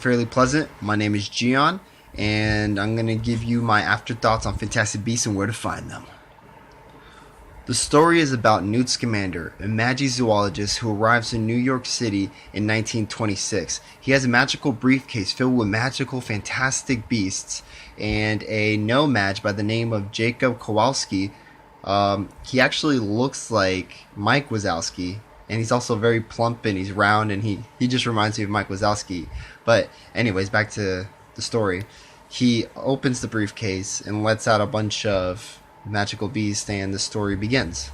fairly pleasant. My name is Gian, and I'm going to give you my afterthoughts on Fantastic Beasts and where to find them. The story is about Newt Scamander, a magizoologist who arrives in New York City in 1926. He has a magical briefcase filled with magical, fantastic beasts, and a no-maj by the name of Jacob Kowalski. He actually looks like Mike Wazowski, and he's also very plump and he's round, and he just reminds me of Mike Wazowski. But anyways, back to the story. He opens the briefcase and lets out a bunch of magical beasts, and the story begins.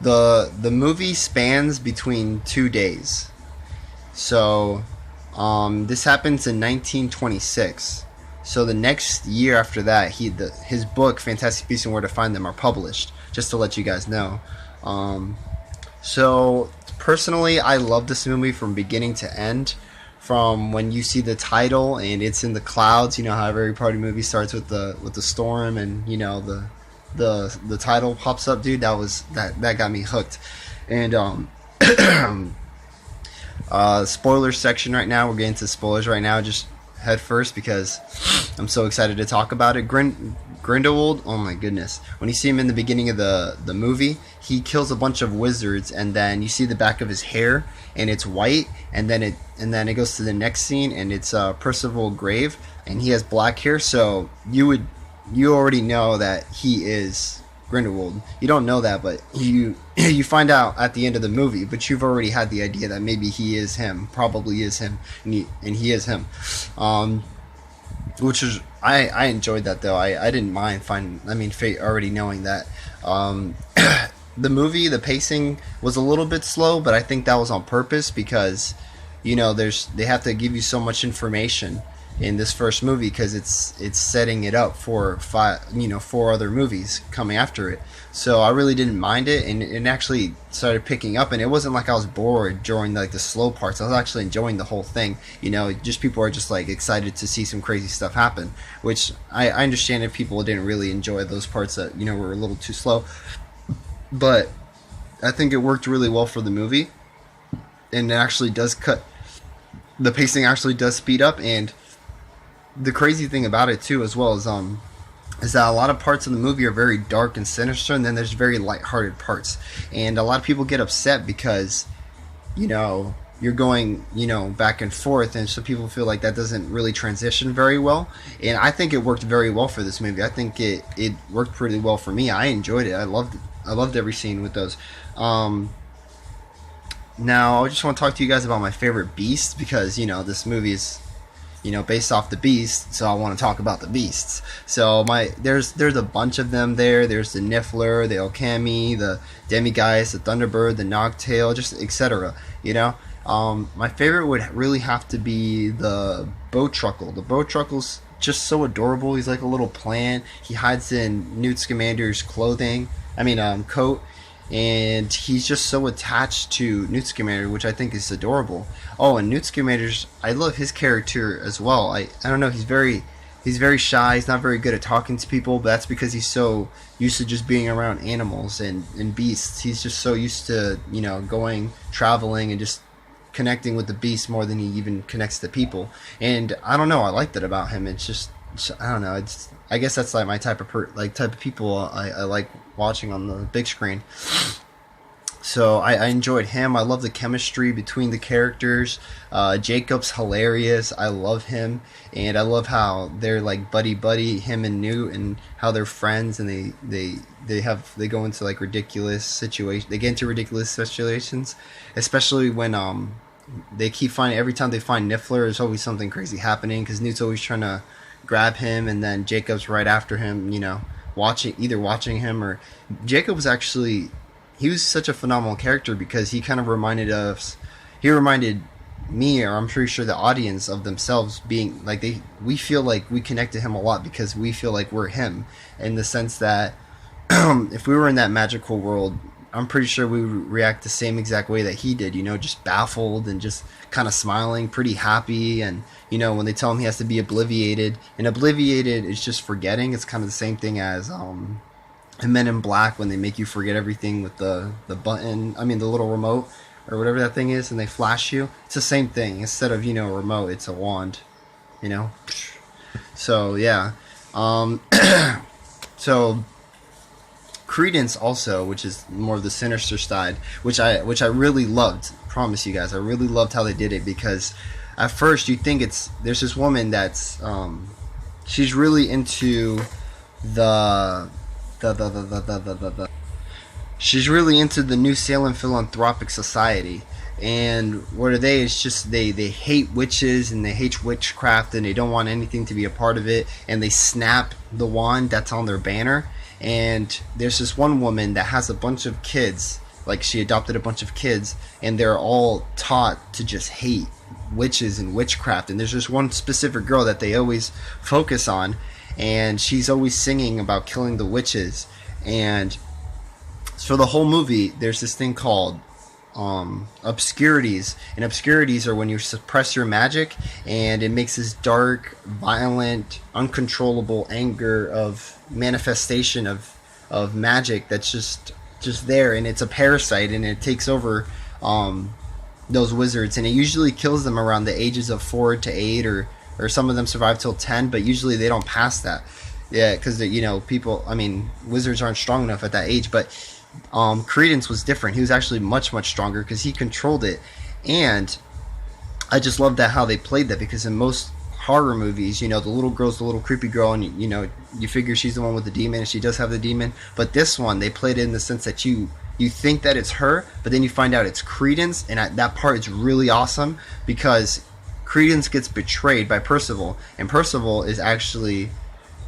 The movie spans between 2 days. So this happens in 1926. So the next year after that, his book Fantastic Beasts and Where to Find Them are published, just to let you guys know. So personally, I love this movie from beginning to end. From when you see the title and it's in the clouds, you know how every party movie starts with the storm, and you know the title pops up, dude. That got me hooked. And spoiler section right now. We're getting to spoilers right now. Just head first because I'm so excited to talk about it. Grindelwald, oh my goodness. When you see him in the beginning of the movie, he kills a bunch of wizards, and then you see the back of his hair and it's white, and then it goes to the next scene and it's Percival Grave, and he has black hair. So you already know that he is Grindelwald. You don't know that, but you find out at the end of the movie, but you've already had the idea that maybe he is him, probably is him, and he is him. Which is I enjoyed that though. I didn't mind already knowing that. The movie, the pacing was a little bit slow, but I think that was on purpose because, you know, they have to give you so much information in this first movie because it's setting it up for 4 other movies coming after it. So I really didn't mind it, and it actually started picking up, and it wasn't like I was bored during the slow parts. I was actually enjoying the whole thing. You know, just people are just like excited to see some crazy stuff happen, which I understand if people didn't really enjoy those parts that, you know, were a little too slow. But I think it worked really well for the movie, and it actually does the pacing actually does speed up. And the crazy thing about it too, as well, is that a lot of parts of the movie are very dark and sinister, and then there's very lighthearted parts. And a lot of people get upset because, you know, you're going, you know, back and forth, and so people feel like that doesn't really transition very well. And I think it worked very well for this movie. I think it worked pretty well for me. I enjoyed it. I loved every scene with those. Now I just want to talk to you guys about my favorite beast, because, you know, this movie is, you know, based off the beast, so I want to talk about the beasts. So there's a bunch of them there. There's the Niffler, the Okami, the Demigeist, the Thunderbird, the Nogtail, just etc. You know, my favorite would really have to be the Bowtruckle. The Bowtruckle's just so adorable. He's like a little plant. He hides in Newt Scamander's coat, and he's just so attached to Newt Scamander, which I think is adorable. Oh, and Newt Scamander's, I love his character as well. I don't know, he's very shy. He's not very good at talking to people, but that's because he's so used to just being around animals and beasts. He's just so used to, you know, traveling and just connecting with the beasts more than he even connects to people. And I don't know, I like that about him. It's just, I don't know, I guess that's like my type of people I like watching on the big screen. So I enjoyed him. I love the chemistry between the characters. Jacob's hilarious. I love him, and I love how they're like buddy, him and Newt, and how they're friends, and they go into like ridiculous situations. They get into ridiculous situations, especially when they keep finding, every time they find Niffler, there's always something crazy happening because Newt's always trying to grab him, and then Jacob's right after him, you know, watching him. Or Jacob was actually, he was such a phenomenal character because he kind of reminded me, or I'm pretty sure the audience, of themselves being like, we feel like we connect to him a lot because we feel like we're him, in the sense that if we were in that magical world, I'm pretty sure we would react the same exact way that he did, you know, just baffled and just kind of smiling, pretty happy. And, you know, when they tell him he has to be obliviated, and obliviated is just forgetting. It's kind of the same thing as Men in Black, when they make you forget everything with the button, the little remote, or whatever that thing is, and they flash you. It's the same thing. Instead of a remote, it's a wand. You know. So yeah. So Credence also, which is more of the sinister side, which I really loved. Promise you guys, I really loved how they did it, because at first you think there's this woman that's she's really into the she's really into the New Salem Philanthropic Society. And what are they? It's just they hate witches and they hate witchcraft and they don't want anything to be a part of it. And they snap the wand that's on their banner. And there's this one woman that has a bunch of kids, like she adopted a bunch of kids, and they're all taught to just hate witches and witchcraft. And there's this one specific girl that they always focus on, and she's always singing about killing the witches. And so the whole movie, there's this thing called obscurities, and obscurities are when you suppress your magic, and it makes this dark, violent, uncontrollable anger of manifestation of magic that's just there, and it's a parasite, and it takes over those wizards, and it usually kills them around the ages of 4 to 8, or some of them survive till 10, but usually they don't pass that. Yeah, because wizards aren't strong enough at that age. But Credence was different. He was actually much, much stronger because he controlled it. And I just love that how they played that, because in most horror movies, the little girl's the little creepy girl, and you figure she's the one with the demon, and she does have the demon. But this one, they played it in the sense that you think that it's her, but then you find out it's Credence, and that part is really awesome, because Credence gets betrayed by Percival, and Percival is actually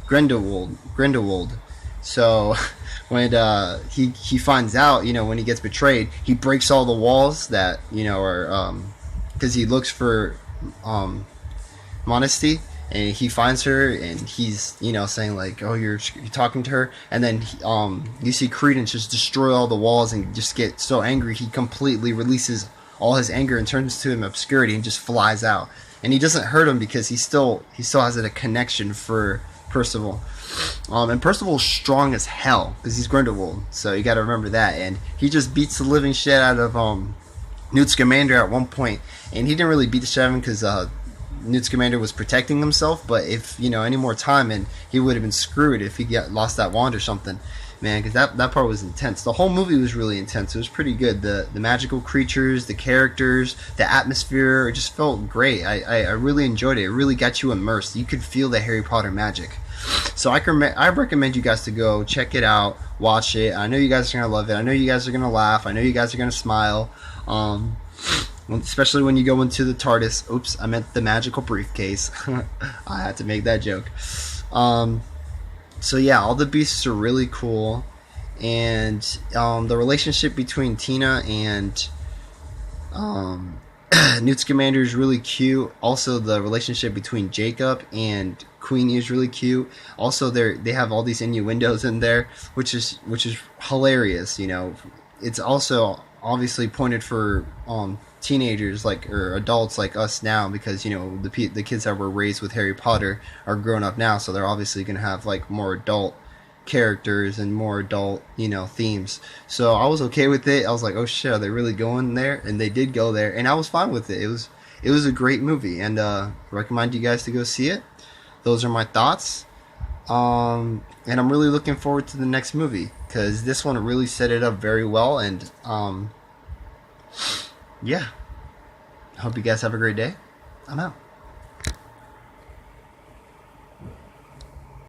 Grindelwald. So when he finds out, when he gets betrayed, he breaks all the walls that are because he looks for Modesty, and he finds her, and he's saying like, oh, you're talking to her, and then you see Credence just destroy all the walls and just get so angry he completely releases all his anger and turns to him obscurity and just flies out. And he doesn't hurt him because he still has a connection for Percival. And Percival's strong as hell because he's Grindelwald, so you got to remember that. And he just beats the living shit out of Newt Scamander at one point, and he didn't really beat the shit out of him because Newt Scamander was protecting himself. But if any more time, and he would have been screwed if he lost that wand or something, man. Because that part was intense. The whole movie was really intense. It was pretty good. The magical creatures, the characters, the atmosphere, it just felt great. I really enjoyed it. It really got you immersed. You could feel the Harry Potter magic. So I recommend you guys to go check it out, watch it. I know you guys are gonna love it. I know you guys are gonna laugh. I know you guys are gonna smile. Especially when you go into the TARDIS. Oops, I meant the magical briefcase. I had to make that joke. So yeah, all the beasts are really cool, and the relationship between Tina and Newt Scamander is really cute. Also, the relationship between Jacob and Queenie is really cute. Also, they have all these innuendos in there, which is hilarious. It's also obviously pointed for teenagers or adults like us now, because the kids that were raised with Harry Potter are grown up now, so they're obviously going to have like more adult characters and more adult themes. So I was okay with it. I was like, oh shit, are they really going there? And they did go there, and I was fine with it. It was a great movie, and recommend you guys to go see it. Those are my thoughts, and I'm really looking forward to the next movie, because this one really set it up very well. And yeah, I hope you guys have a great day. I'm out.